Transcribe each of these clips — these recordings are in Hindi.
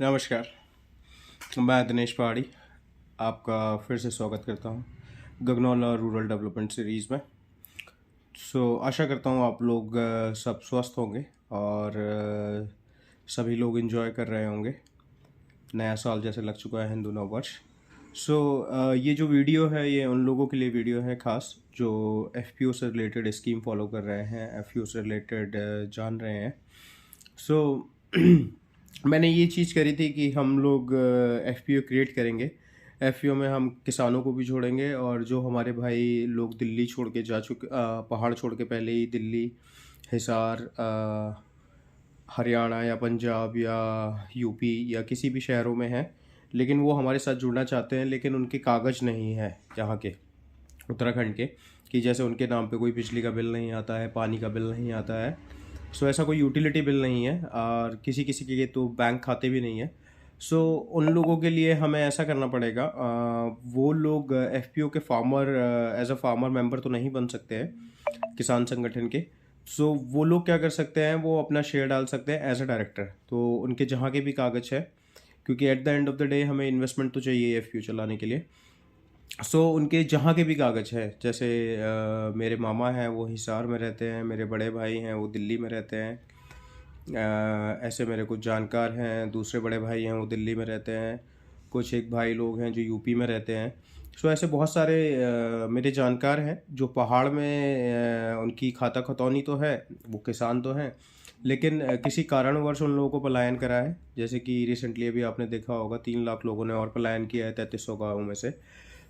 नमस्कार। मैं दिनेश पहाड़ी आपका फिर से स्वागत करता हूँ गगनौला रूरल डेवलपमेंट सीरीज़ में। आशा करता हूँ आप लोग सब स्वस्थ होंगे और सभी लोग एंजॉय कर रहे होंगे। नया साल जैसे लग चुका है हिंदू नव वर्ष। ये जो वीडियो है ये उन लोगों के लिए वीडियो है ख़ास जो एफपीओ से रिलेटेड स्कीम फॉलो कर रहे हैं, एफपीओ से रिलेटेड जान रहे हैं। सो मैंने ये चीज़ करी थी कि हम लोग एफपीओ क्रिएट करेंगे। एफपीओ में हम किसानों को भी जोड़ेंगे और जो हमारे भाई लोग दिल्ली छोड़ के जा चुके, पहाड़ छोड़ के पहले ही दिल्ली, हिसार, हरियाणा या पंजाब या यूपी या किसी भी शहरों में हैं, लेकिन वो हमारे साथ जुड़ना चाहते हैं लेकिन उनके कागज़ नहीं है यहाँ के उत्तराखंड के, कि जैसे उनके नाम पे कोई बिजली का बिल नहीं आता है, पानी का बिल नहीं आता है। ऐसा कोई यूटिलिटी बिल नहीं है और किसी किसी के तो बैंक खाते भी नहीं है। उन लोगों के लिए हमें ऐसा करना पड़ेगा, वो लोग एफपीओ के farmer, as a farmer member तो नहीं बन सकते हैं किसान संगठन के। वो लोग क्या कर सकते हैं, वो अपना शेयर डाल सकते हैं एज अ डायरेक्टर, तो उनके जहाँ के भी कागज़ है, क्योंकि at the end of the day हमें इन्वेस्टमेंट तो चाहिए एफपीओ चलाने के लिए। उनके जहाँ के भी कागज़ है, जैसे मेरे मामा हैं वो हिसार में रहते हैं, मेरे बड़े भाई हैं वो दिल्ली में रहते हैं, ऐसे मेरे कुछ जानकार हैं, दूसरे बड़े भाई हैं वो दिल्ली में रहते हैं, कुछ एक भाई लोग हैं जो यूपी में रहते हैं। ऐसे बहुत सारे मेरे जानकार हैं जो पहाड़ में, उनकी खाता खतौनी तो है, वो किसान तो हैं, लेकिन किसी कारणवश उन लोगों को पलायन करा है। जैसे कि रिसेंटली अभी आपने देखा होगा 3 लाख लोगों ने और पलायन किया है 3300 गाँव में से।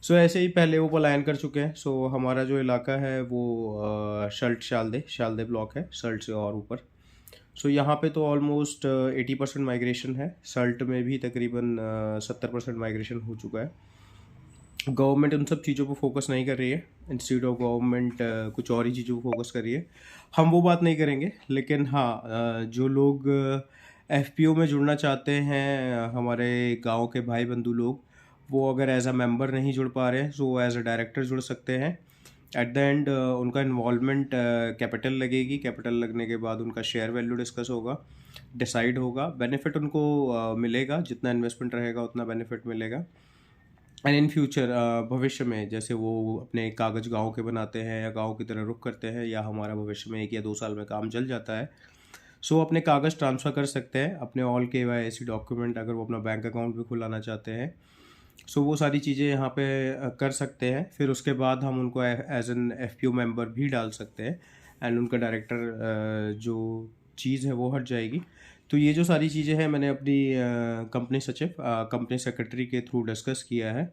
ऐसे ही पहले वो पलायन कर चुके हैं। हमारा जो इलाका है वो शल्ट शालदे शालदे ब्लॉक है, सल्ट से और ऊपर। यहाँ पे तो ऑलमोस्ट 80% माइग्रेशन है, सल्ट में भी तकरीबन 70% माइग्रेशन हो चुका है। गवर्नमेंट उन सब चीज़ों पर फोकस नहीं कर रही है, इंस्टीट्यूट ऑफ गवर्नमेंट कुछ और ही चीज़ों पर फोकस कर रही है। हम वो बात नहीं करेंगे, लेकिन हाँ, जो लोग एफपीओ में जुड़ना चाहते हैं, हमारे गांव के भाई बंधु लोग, वो अगर एज अ मेंबर नहीं जुड़ पा रहे हैं तो एज अ डायरेक्टर जुड़ सकते हैं। एट द एंड उनका इन्वॉल्वमेंट, कैपिटल लगेगी, कैपिटल लगने के बाद उनका शेयर वैल्यू डिस्कस होगा, डिसाइड होगा, बेनिफिट उनको मिलेगा, जितना इन्वेस्टमेंट रहेगा उतना बेनिफिट मिलेगा। एंड इन फ्यूचर, भविष्य में जैसे वो अपने कागज़ गाँव के बनाते हैं या गाँव की तरह रुख करते हैं, या हमारा भविष्य में 1 या 2 साल में काम चल जाता है, अपने कागज़ ट्रांसफ़र कर सकते हैं, अपने ऑल केवाईसी डॉक्यूमेंट, अगर वो अपना बैंक अकाउंट भी खुलाना चाहते हैं, वो सारी चीज़ें यहाँ पे कर सकते हैं। फिर उसके बाद हम उनको एज एन एफपीओ मेंबर भी डाल सकते हैं एंड उनका डायरेक्टर जो चीज़ है वो हट जाएगी। तो ये जो सारी चीज़ें हैं मैंने अपनी कंपनी सचिव, कंपनी सेक्रेटरी के थ्रू डिस्कस किया है।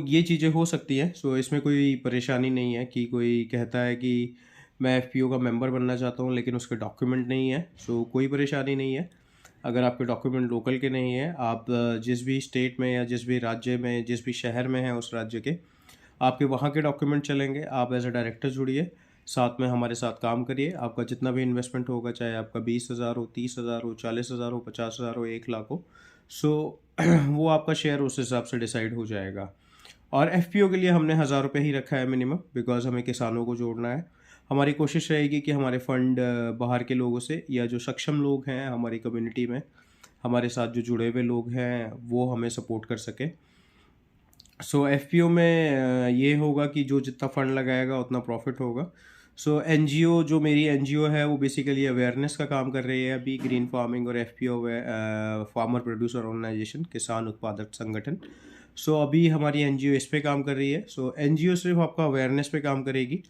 ये चीज़ें हो सकती हैं। इसमें कोई परेशानी नहीं है कि कोई कहता है कि मैं एफपीओ का मेंबर बनना चाहता हूँ लेकिन उसके डॉक्यूमेंट नहीं है। कोई परेशानी नहीं है। अगर आपके डॉक्यूमेंट लोकल के नहीं है, आप जिस भी स्टेट में या जिस भी राज्य में, जिस भी शहर में हैं उस राज्य के, आपके वहाँ के डॉक्यूमेंट चलेंगे। आप एज अ डायरेक्टर जुड़िए, साथ में हमारे साथ काम करिए। आपका जितना भी इन्वेस्टमेंट होगा, चाहे आपका 20,000 हो, 30,000 हो, 40,000 हो, 50,000 हो, 1 लाख हो, वो आपका शेयर उस हिसाब से डिसाइड हो जाएगा। और एफपीओ के लिए हमने 1,000 रुपये ही रखा है मिनिमम, बिकॉज हमें किसानों को जोड़ना है। हमारी कोशिश रहेगी कि हमारे फंड बाहर के लोगों से या जो सक्षम लोग हैं हमारी कम्युनिटी में, हमारे साथ जो जुड़े हुए लोग हैं, वो हमें सपोर्ट कर सकें। एफपीओ में ये होगा कि जो जितना फंड लगाएगा उतना प्रॉफिट होगा। एनजीओ, जो मेरी एनजीओ है, वो बेसिकली अवेयरनेस का काम कर रही है अभी, ग्रीन फार्मिंग और एफपीओ, फार्मर प्रोड्यूसर ऑर्गेनाइजेशन, किसान उत्पादक संगठन। अभी हमारी एनजीओ इस पे काम कर रही है। एनजीओ सिर्फ आपका अवेयरनेस पे काम करेगी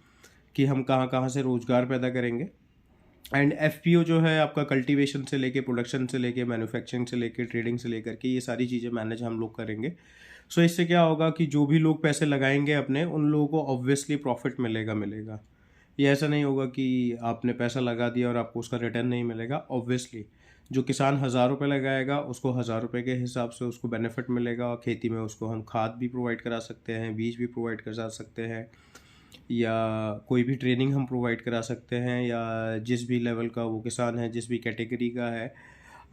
कि हम कहाँ कहाँ से रोज़गार पैदा करेंगे। एंड एफपीओ जो है आपका कल्टीवेशन से लेके, प्रोडक्शन से लेके, मैन्युफैक्चरिंग से लेके, ट्रेडिंग से लेकर के, ये सारी चीज़ें मैनेज हम लोग करेंगे। इससे क्या होगा कि जो भी लोग पैसे लगाएंगे अपने, उन लोगों को ऑब्वियसली प्रॉफिट मिलेगा। ये ऐसा नहीं होगा कि आपने पैसा लगा दिया और आपको उसका रिटर्न नहीं मिलेगा। ऑब्वियसली जो किसान 1,000 रुपये लगाएगा उसको 1,000 रुपये के हिसाब से उसको बेनिफिट मिलेगा। और खेती में उसको हम खाद भी प्रोवाइड करा सकते हैं, बीज भी प्रोवाइड करा सकते हैं, या कोई भी ट्रेनिंग हम प्रोवाइड करा सकते हैं, या जिस भी लेवल का वो किसान है, जिस भी कैटेगरी का है,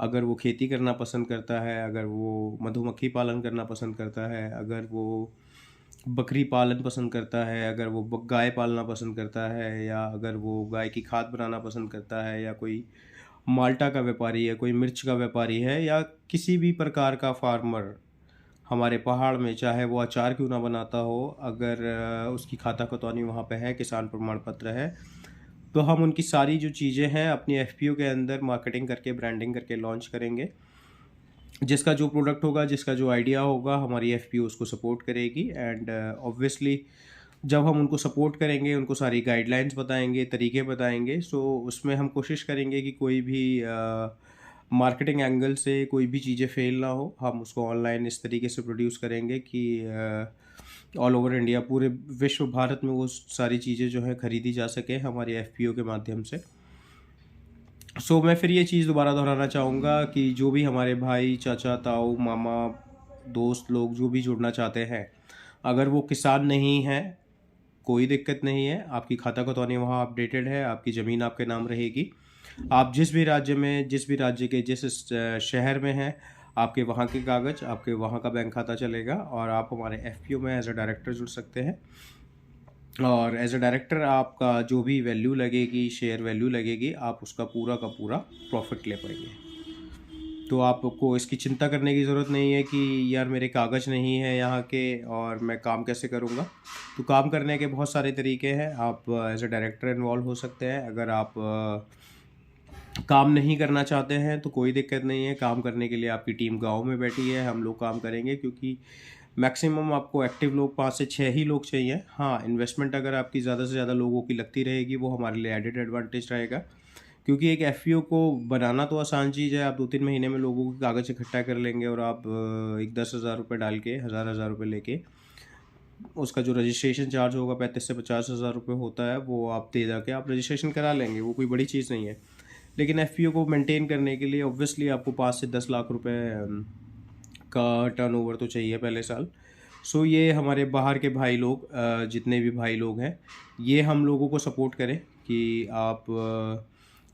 अगर वो खेती करना पसंद करता है, अगर वो मधुमक्खी पालन करना पसंद करता है, अगर वो बकरी पालन पसंद करता है, अगर वो गाय पालना पसंद करता है, या अगर वो गाय की खाद बनाना पसंद करता है, या कोई माल्टा का व्यापारी है, कोई मिर्च का व्यापारी है, या किसी भी प्रकार का फार्मर हमारे पहाड़ में, चाहे वो अचार क्यों ना बनाता हो, अगर उसकी खाता खतौनी वहाँ पे है, किसान प्रमाण पत्र है, तो हम उनकी सारी जो चीज़ें हैं अपनी एफपीओ के अंदर मार्केटिंग करके, ब्रांडिंग करके लॉन्च करेंगे। जिसका जो प्रोडक्ट होगा, जिसका जो आइडिया होगा, हमारी एफपीओ उसको सपोर्ट करेगी। एंड ऑब्वियसली जब हम उनको सपोर्ट करेंगे, उनको सारी गाइडलाइंस बताएंगे, तरीके बताएंगे, सो उसमें हम कोशिश करेंगे कि कोई भी मार्केटिंग एंगल से कोई भी चीज़ें फेल ना हो। हम उसको ऑनलाइन इस तरीके से प्रोड्यूस करेंगे कि ऑल ओवर इंडिया, पूरे विश्व भारत में वो सारी चीज़ें जो हैं ख़रीदी जा सके हमारी एफपीओ के माध्यम से। सो मैं फिर ये चीज़ दोबारा दोहराना चाहूँगा कि जो भी हमारे भाई, चाचा, ताऊ, मामा, दोस्त लोग जो भी जुड़ना चाहते हैं, अगर वो किसान नहीं हैं, कोई दिक्कत नहीं है, आपकी खाता खतौनी वहाँ अपडेटेड है, आपकी ज़मीन आपके नाम रहेगी। आप जिस भी राज्य में, जिस भी राज्य के जिस शहर में हैं, आपके वहाँ के कागज़, आपके वहाँ का बैंक खाता चलेगा और आप हमारे एफपीओ में एज अ डायरेक्टर जुड़ सकते हैं। और एज अ डायरेक्टर आपका जो भी वैल्यू लगेगी, शेयर वैल्यू लगेगी, आप उसका पूरा का पूरा प्रॉफिट ले पाएंगे। तो आपको इसकी चिंता करने की ज़रूरत नहीं है कि यार मेरे कागज़ नहीं है यहाँ के और मैं काम कैसे करूँगा। तो काम करने के बहुत सारे तरीके हैं। आप एज अ डायरेक्टर इन्वॉल्व हो सकते हैं। अगर आप काम नहीं करना चाहते हैं तो कोई दिक्कत नहीं है। काम करने के लिए आपकी टीम गांव में बैठी है, हम लोग काम करेंगे, क्योंकि मैक्सिमम आपको एक्टिव लोग 5 से 6 ही लोग चाहिए। हाँ, इन्वेस्टमेंट अगर आपकी ज़्यादा से ज़्यादा लोगों की लगती रहेगी, वो हमारे लिए एडेड एडवांटेज रहेगा। क्योंकि एक एफपीओ को बनाना तो आसान चीज़ है। आप 2-3 महीने में लोगों के कागज़ इकट्ठा कर लेंगे और आप एक 10,000 रुपये डाल के, हज़ार रुपये लेके, उसका जो रजिस्ट्रेशन चार्ज होगा 35 से 50,000 रुपये होता है, वो आप दे जाके आप रजिस्ट्रेशन करा लेंगे। वो कोई बड़ी चीज़ नहीं है। लेकिन एफपीओ को मेंटेन करने के लिए ऑब्वियसली आपको 5 से 10 लाख रुपए का टर्नओवर तो चाहिए पहले साल। सो ये हमारे बाहर के भाई लोग, जितने भी भाई लोग हैं, ये हम लोगों को सपोर्ट करें कि आप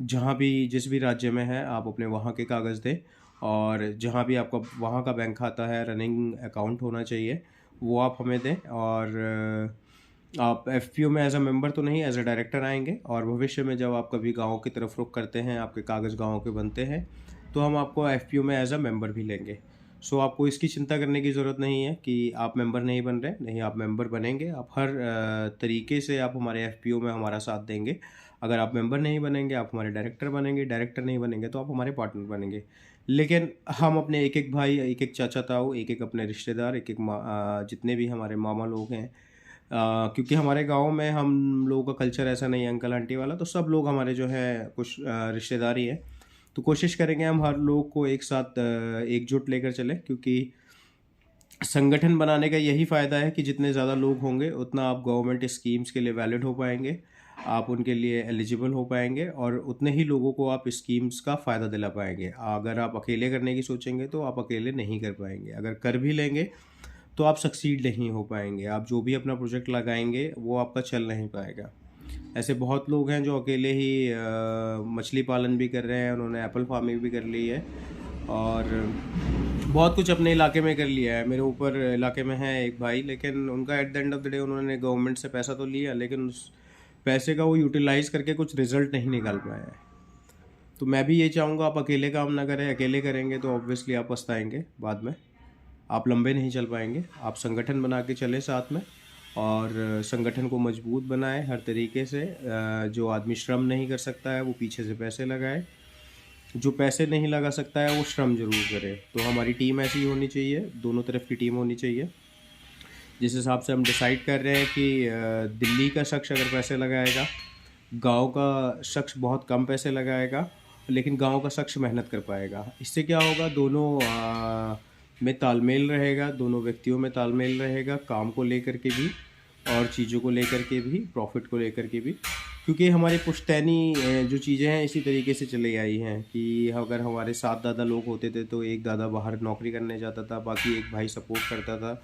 जहाँ भी, जिस भी राज्य में हैं, आप अपने वहाँ के कागज़ दें, और जहाँ भी आपका वहाँ का बैंक खाता है, रनिंग अकाउंट होना चाहिए, वो आप हमें दें। और आप एफपीओ में एज अ मेंबर तो नहीं, एज अ डायरेक्टर आएंगे। और भविष्य में जब आप कभी गाँव की तरफ रुख करते हैं, आपके कागज़ गाँव के बनते हैं, तो हम आपको एफपीओ में एज अ मेंबर भी लेंगे। सो आपको इसकी चिंता करने की ज़रूरत नहीं है कि आप मेंबर नहीं बन रहे। नहीं, आप मेंबर बनेंगे। आप हर तरीके से आप हमारे एफपीओ में हमारा साथ देंगे। अगर आप मेंबर नहीं बनेंगे, आप हमारे डायरेक्टर बनेंगे। डायरेक्टर नहीं बनेंगे तो आप हमारे पार्टनर बनेंगे। लेकिन हम अपने एक एक भाई, एक एक चाचा ताऊ, एक एक अपने रिश्तेदार, एक एक जितने भी हमारे मामा लोग हैं, क्योंकि हमारे गांव में हम लोगों का कल्चर ऐसा नहीं है अंकल आंटी वाला, तो सब लोग हमारे जो है कुछ रिश्तेदार ही हैं। तो कोशिश करेंगे हम हर लोग को एक साथ एकजुट लेकर चलें, क्योंकि संगठन बनाने का यही फ़ायदा है कि जितने ज़्यादा लोग होंगे उतना आप गवर्नमेंट स्कीम्स के लिए वैलिड हो पाएंगे, आप उनके लिए एलिजिबल हो पाएंगे, और उतने ही लोगों को आप स्कीम्स का फ़ायदा दिला पाएंगे। अगर आप अकेले करने की सोचेंगे तो आप अकेले नहीं कर पाएंगे। अगर कर भी लेंगे तो आप सक्सीड नहीं हो पाएंगे। आप जो भी अपना प्रोजेक्ट लगाएंगे वो आपका चल नहीं पाएगा। ऐसे बहुत लोग हैं जो अकेले ही मछली पालन भी कर रहे हैं, उन्होंने एप्पल फार्मिंग भी कर ली है, और बहुत कुछ अपने इलाके में कर लिया है। मेरे ऊपर इलाके में है एक भाई, लेकिन उनका at the end of the day उन्होंने गवर्नमेंट से पैसा तो लिया, लेकिन उस पैसे का वो यूटिलाइज़ करके कुछ रिजल्ट नहीं निकाल पाया है। तो मैं भी ये चाहूँगा आप अकेले काम ना करें। अकेले करेंगे तो ऑब्वियसली आप पछताएंगे बाद में, आप लंबे नहीं चल पाएंगे। आप संगठन बना के चलें साथ में, और संगठन को मजबूत बनाएं हर तरीके से। जो आदमी श्रम नहीं कर सकता है वो पीछे से पैसे लगाए, जो पैसे नहीं लगा सकता है वो श्रम जरूर करे। तो हमारी टीम ऐसी होनी चाहिए, दोनों तरफ की टीम होनी चाहिए। जिस हिसाब से हम डिसाइड कर रहे हैं कि दिल्ली का शख्स अगर पैसे लगाएगा, गांव का शख्स बहुत कम पैसे लगाएगा, लेकिन गांव का शख्स मेहनत कर पाएगा। इससे क्या होगा, दोनों में तालमेल रहेगा, दोनों व्यक्तियों में तालमेल रहेगा, काम को लेकर के भी और चीज़ों को लेकर के भी, प्रॉफिट को लेकर के भी। क्योंकि हमारी पुश्तैनी जो चीज़ें हैं इसी तरीके से चली आई हैं कि अगर हमारे 7 दादा लोग होते थे तो एक दादा बाहर नौकरी करने जाता था, बाकी एक भाई सपोर्ट करता था,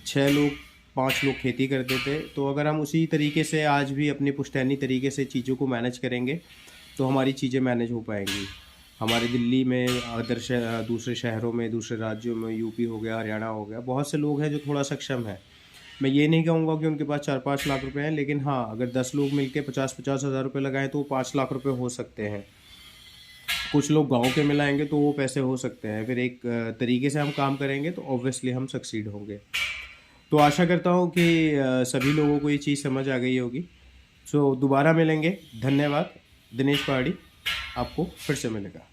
6 लोग, 5 लोग खेती करते थे। तो अगर हम उसी तरीके से आज भी अपनी पुश्तैनी तरीके से चीज़ों को मैनेज करेंगे तो हमारी चीज़ें मैनेज हो पाएंगी। हमारे दिल्ली में, दूसरे शहरों में, दूसरे राज्यों में, यूपी हो गया, हरियाणा हो गया, बहुत से लोग हैं जो थोड़ा सक्षम हैं। मैं ये नहीं कहूँगा कि उनके पास 4-5 लाख रुपए हैं, लेकिन हाँ, अगर 10 लोग मिलके 50-50 हज़ार रुपये लगाएं तो 5 लाख रुपए हो सकते हैं। कुछ लोग गांव के में लाएंगे तो वो पैसे हो सकते हैं। फिर एक तरीके से हम काम करेंगे तो ऑब्वियसली हम सक्सीड होंगे। तो आशा करता हूँ कि सभी लोगों को ये चीज़ समझ आ गई होगी। सो दोबारा मिलेंगे। धन्यवाद। दिनेश पहाड़ी आपको फिर से मिलेगा।